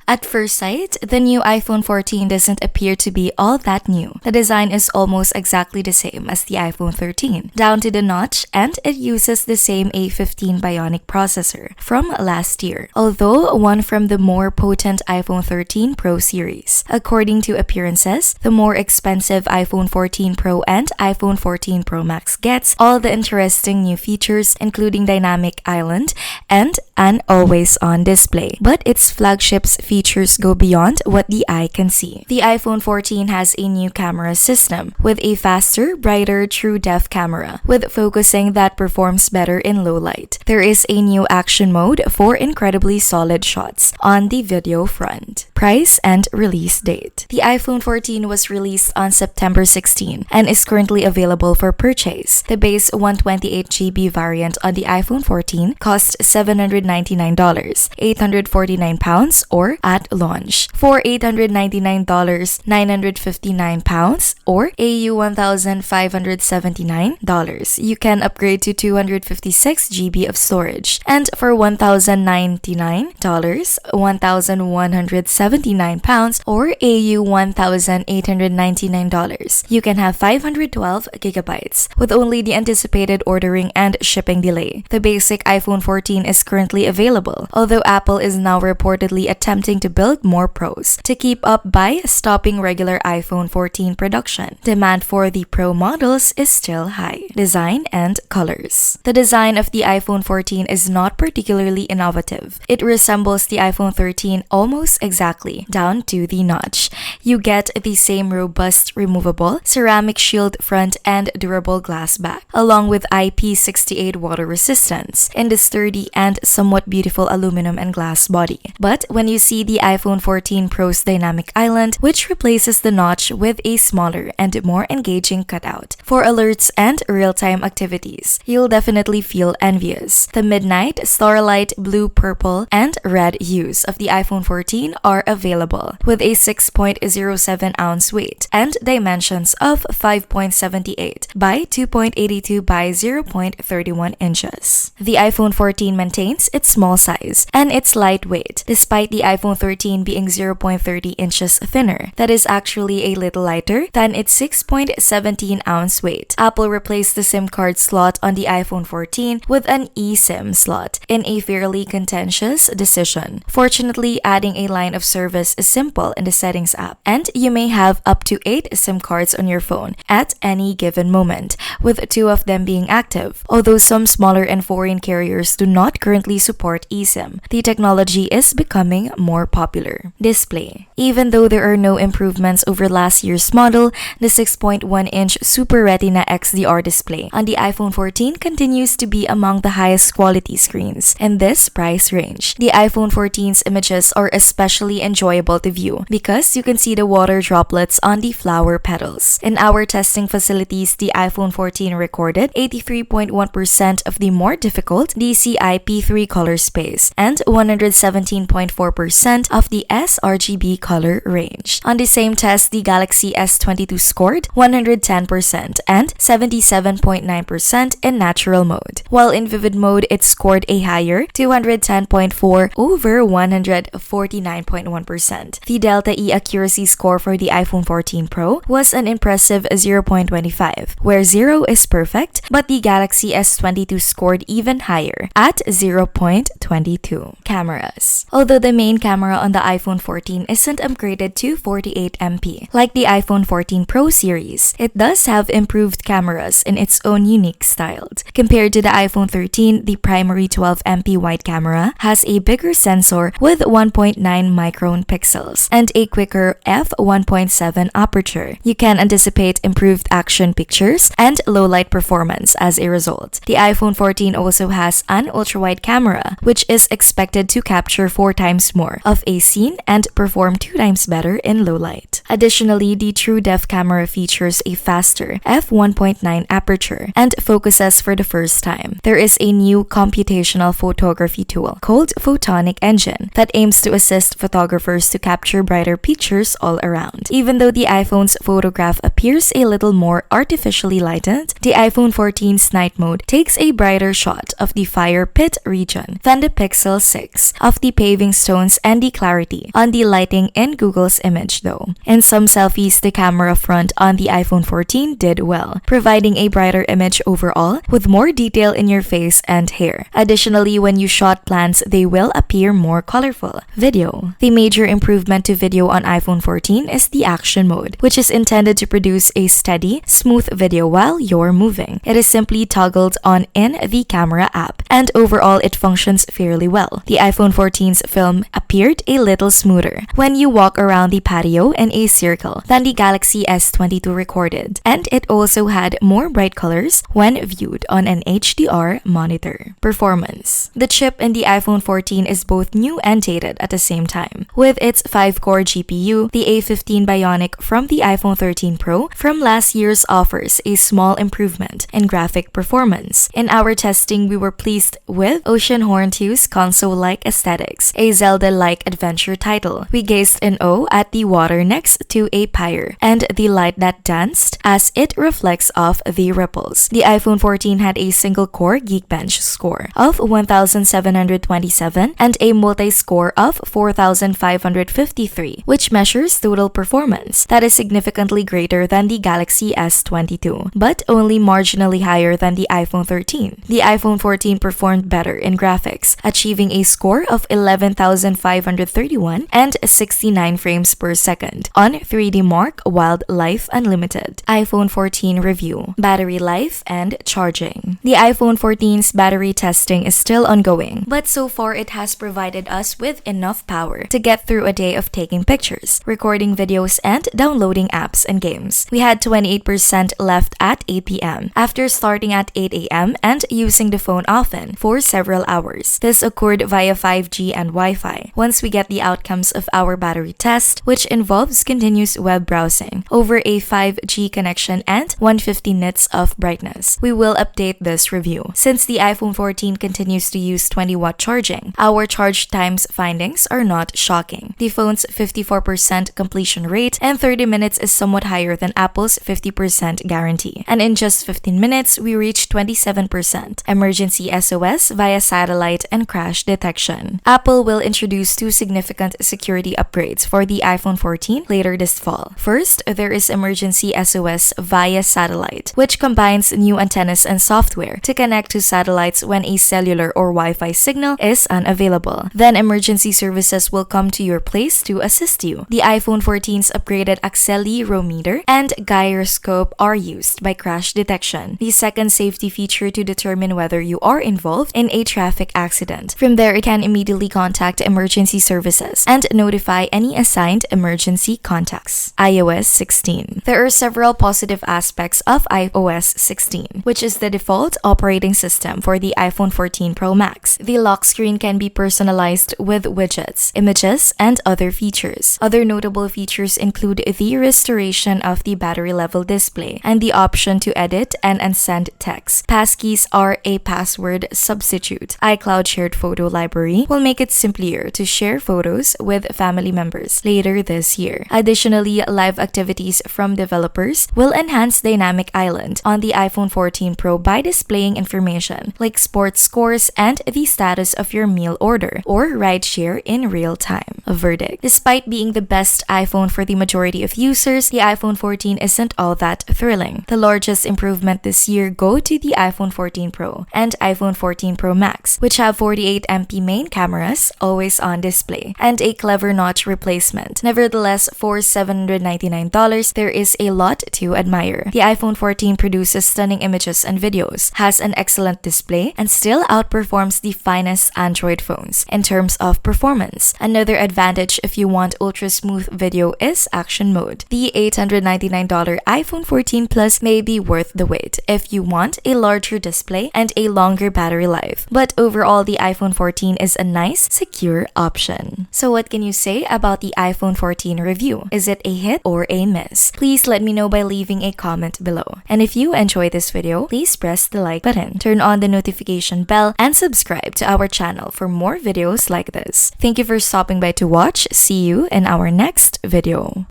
At first sight, the new iPhone 14 doesn't appear to be all that new. The design is almost exactly the same as the iPhone 13, down to the notch, and it uses the same A15 Bionic processor from last year, although one from the more potent iPhone 13 Pro series. According to appearances, the more expensive iPhone 14 Pro and iPhone 14 Pro Max gets all the interesting new features, including Dynamic Island and an always-on display. But its flagship's features go beyond what the eye can see. The iPhone 14 has a new camera system with a faster, brighter TrueDepth camera with focusing that performs better in low light. There is a new action mode for incredibly solid shots on the video front. Price and release date. The iPhone 14 was released on September 16 and is currently available for purchase. The base 128GB variant on the iPhone 14 costs $799, £849 or at launch. For $899, £959 or AU $1,579, you can upgrade to 256GB of storage. And for $1,099, £1,179 or AU $1,899, you can have 512GB with only the anticipated ordering and shipping delay. The basic iPhone 14 is currently available, although Apple is now reportedly attempting to build more Pros to keep up by stopping regular iPhone 14 production. Demand for the Pro models is still high. Design and colors. The design of the iPhone 14 is not particularly innovative. It resembles the iPhone 13 almost exactly, down to the notch. You get the same robust removable ceramic shield front and durable glass back, along with IP68 water resistance in the sturdy and somewhat beautiful aluminum and glass body. But when you see the iPhone 14 Pro's Dynamic Island, which replaces the notch with a smaller and more engaging cutout for alerts and real-time activities, you'll definitely feel envious. The midnight, starlight, blue, purple, and red hues of the iPhone 14 are available, with a 6.07-ounce weight and dimensions of 5.78 by 2.82 by 0.31 inches. The iPhone 14 maintains its small size and its lightweight, despite the iPhone 13 being 0.30 inches thinner. That is actually a little lighter than its 6.17-ounce weight. Apple replaced the SIM card slot on the iPhone 14 with an eSIM slot in a fairly contentious decision. Fortunately, adding a line of service is simple in the Settings app, and you may have up to 8 SIM cards on your phone at any given moment, with 2 of them being active. Although some smaller and foreign carriers do not currently support eSIM, the technology is becoming more popular. Display. Even though there are no improvements over last year's model, the 6.1-inch Super Retina XDR display on the iPhone 14 continues to be among the highest quality screens in this price range. The iPhone 14's images are especially enjoyable to view because you can see the water droplets on the flower petals. In our testing facilities, the iPhone 14 recorded 83.1% of the more difficult DCI-P3 color space and 117.4% of the sRGB color range. On the same test, the Galaxy S22 scored 110% and 77.9% in natural mode, while in vivid mode it scored a higher 210.4 over 149.1%. The Delta E accuracy score for the iPhone 14 Pro was an impressive 0.25, where 0 is perfect, but the Galaxy S22 scored even higher at 0.22. Cameras. Although the main camera on the iPhone 14 isn't upgraded to 48MP like the iPhone 14 Pro series, it does have improved cameras in its own unique style. Compared to the iPhone 13, the primary 12MP wide camera has a bigger sensor with 1.9 micron pixels and a quicker f1.7 aperture. You can anticipate improved action pictures and low light performance as a result. The iPhone 14 also has an ultra-wide camera, which is expected to capture 4 times more of a scene and perform 2 times better in low light. Additionally, the TrueDepth camera features a faster f1.9 aperture and focuses for the first time. There is a new computational photography tool called Photonic Engine that aims to assist photographers to capture brighter pictures all around. Even though the iPhone's photograph appears a little more artificially lightened, the iPhone 14's night mode takes a brighter shot of the fire pit region than the Pixel 6 of the paving stones and the clarity on the lighting in Google's image though. In some selfies, the camera front on the iPhone 14 did well, providing a brighter image overall with more detail in your face and hair. Additionally, when you shot plants, they will appear more colorful. Video. The major improvement to video on iPhone 14 is the action mode, which is intended to produce a steady, smooth video while you're moving. It is simply toggled on in the camera app, and overall it functions fairly well. The iPhone 14's film appeared a little smoother when you walk around the patio in a circle than the Galaxy S22 recorded, and it also had more bright colors when viewed on an HDR monitor. Performance. The chip in the iPhone 14 is both new and dated at the same time. With its 5-core GPU, the A15 Bionic from the iPhone 13 Pro from last year's offers a small improvement in graphic performance. In our testing, we were pleased with Oceanhorn 2's console-like aesthetics, a Zelda-like adventure title. We gazed in awe at the water next to a pyre and the light that danced as it reflects off the ripples. The iPhone 14 had a single-core Geekbench score of 1,727 and a multi-score of 4,553, which measures total performance that is significantly greater than the Galaxy S22, but only marginally higher than the iPhone 13. The iPhone 14 performed better in graphics, achieving a score of 11,531 and 69 frames per second on 3D Mark Wildlife Unlimited. iPhone 14 review, battery life, and charging. The iPhone 14's battery testing is still ongoing, but so far it has provided us with enough power to get through a day of taking pictures, recording videos, and downloading apps and games. We had 28% left at 8 p.m. after starting at 8 a.m. and using the phone often for several hours. This occurred via 5G and Wi-Fi. Once we get the outcomes of our battery test, which involves continuous web browsing over a 5G connection and 150 nits of brightness, we will update this review. Since the iPhone 14 continues to use 20-watt charging, our charge times findings are not shocking. The phone's 54% completion rate in 30 minutes is somewhat higher than Apple's 50% guarantee, and in just 15 minutes, we reached 27% emergency SOS via satellite and crash detection. Apple will introduce 2 significant security upgrades for the iPhone 14 later this fall. First, there is emergency SOS via satellite, which combines new antennas and software to connect to satellites when a cellular or Wi-Fi signal is unavailable. Then emergency services will come to your place to assist you. The iPhone 14's upgraded accelerometer and gyroscope are used by crash detection, the second safety feature to determine whether you are involved in a traffic accident. From there, it can immediately contact emergency services and notify any assigned emergency contacts. iOS 16. There are several positive aspects of iOS 16, which is the default operating system for the iPhone 14 Pro Max. The lock screen can be personalized with widgets, images, and other features. Other notable features include the restoration of the battery level display and the option to edit and unsend text. Passkeys are a password substitute. iCloud shared photo library will make it simpler to share photos with family members later this year. Additionally, live activities from developers will enhance Dynamic Island on the iPhone 14 Pro by displaying information like sports scores and the status of your meal order or rideshare in real time. A verdict. Despite being the best iPhone for the majority of users, the iPhone 14 isn't all that thrilling. The largest improvement this year go to the iPhone 14 Pro and iPhone 14 Pro Max, which have 48MP main cameras, always on display, and a clever notch replacement. Nevertheless, for $799, there is a lot to admire. The iPhone 14 produces stunning images and videos, has an excellent display, and still outperforms the finest Android phones in terms of performance. Another advantage if you want ultra-smooth video is action mode. The $899 iPhone 14 Plus may be worth the wait if you want a larger display and a longer battery life, but overall the iPhone 14 is a nice, secure option. So what can you say about the iPhone 14 review? you? Is it a hit or a miss? Please let me know by leaving a comment below. And if you enjoyed this video, please press the like button, turn on the notification bell, and subscribe to our channel for more videos like this. Thank you for stopping by to watch. See you in our next video.